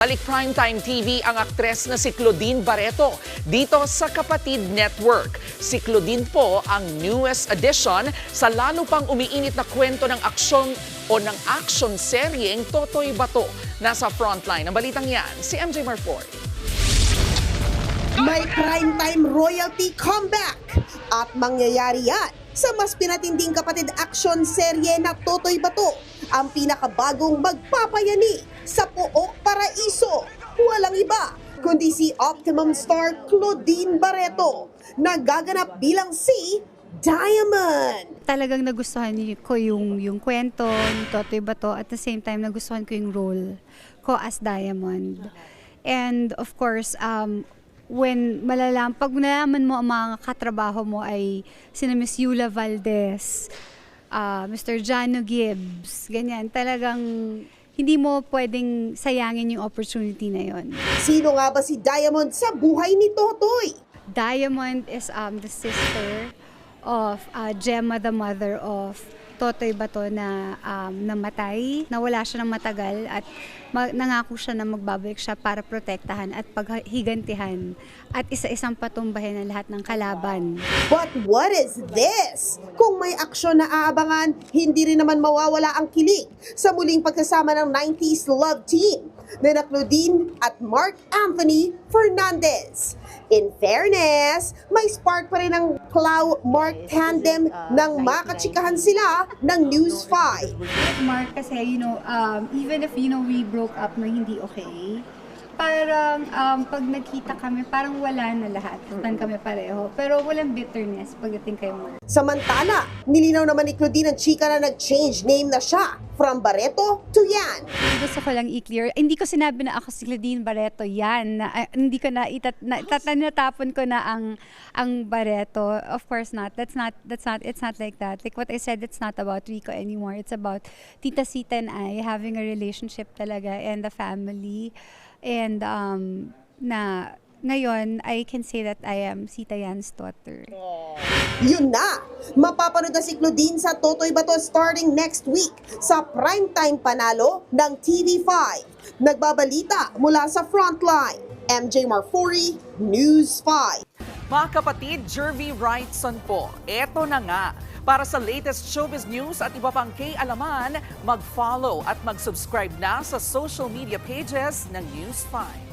Balik Primetime TV ang aktres na si Claudine Barreto dito sa Kapatid Network. Si Claudine po ang newest addition sa lalo pang umiinit na kwento ng aksyon o ng action seryeng Totoy Bato. Nasa frontline ng balitang yan, si MJ Marfor. May primetime royalty comeback at mangyayari yan sa mas pinatinding kapatid action serye na Totoy Bato, ang pinakabagong magpapayani sa Pook Paraiso. Walang iba kundi si Optimum star Claudine Barreto na gaganap bilang si Diamond. Talagang nagustuhan ko yung kwento ng Totoy Bato, at the same time nagustuhan ko yung role ko as Diamond. And of course, pag nalaman mo ang mga katrabaho mo ay sina Miss Yula Valdez, Mr. Jano Gibbs, ganyan, talagang hindi mo pwedeng sayangin yung opportunity na yon. Sino nga ba si Diamond sa buhay ni Totoy? Diamond is the sister of Gemma, the mother of Totoy Bato na namatay. Nawala siya ng matagal at nangako siya na magbabalik siya para protektahan at paghigantihan at isa-isang patumbahin ang lahat ng kalaban. But what is this? Kung may aksyon na aabangan, hindi rin naman mawawala ang kilig sa muling pagkasama ng 90s love team na Claudine at Mark Anthony Fernandez. In fairness, may spark pa rin ang Clau-Mark tandem nang makachikahan sila ng News 5. Mark kasi, even if, we broke up na hindi okay, parang pag nagkita kami, parang wala na lahat. Tan kami pareho. Pero walang bitterness pagdating kay Mark. Samantala, nilinaw naman ni Claudine ang chika na nag-change name na siya from Barreto to Yan. Gusto ko lang i-clear, hindi ko sinabi na ako si Claudine Barreto, Yan. Hindi ko na natapon ko na ang Barreto. Of course not. It's not like that. Like what I said, it's not about Rico anymore. It's about Tita Sita and I having a relationship talaga and the family. And na ngayon, I can say that I am Sita Yan's daughter. Yun na! Mapapanood na si Claudine sa Totoy Bato starting next week sa primetime panalo ng TV5. Nagbabalita mula sa Frontline. MJ Marfori, News 5. Mga kapatid, Jervy Wrightson po. Eto na nga. Para sa latest showbiz news at iba pang kay-alaman, mag-follow at mag-subscribe na sa social media pages ng News 5.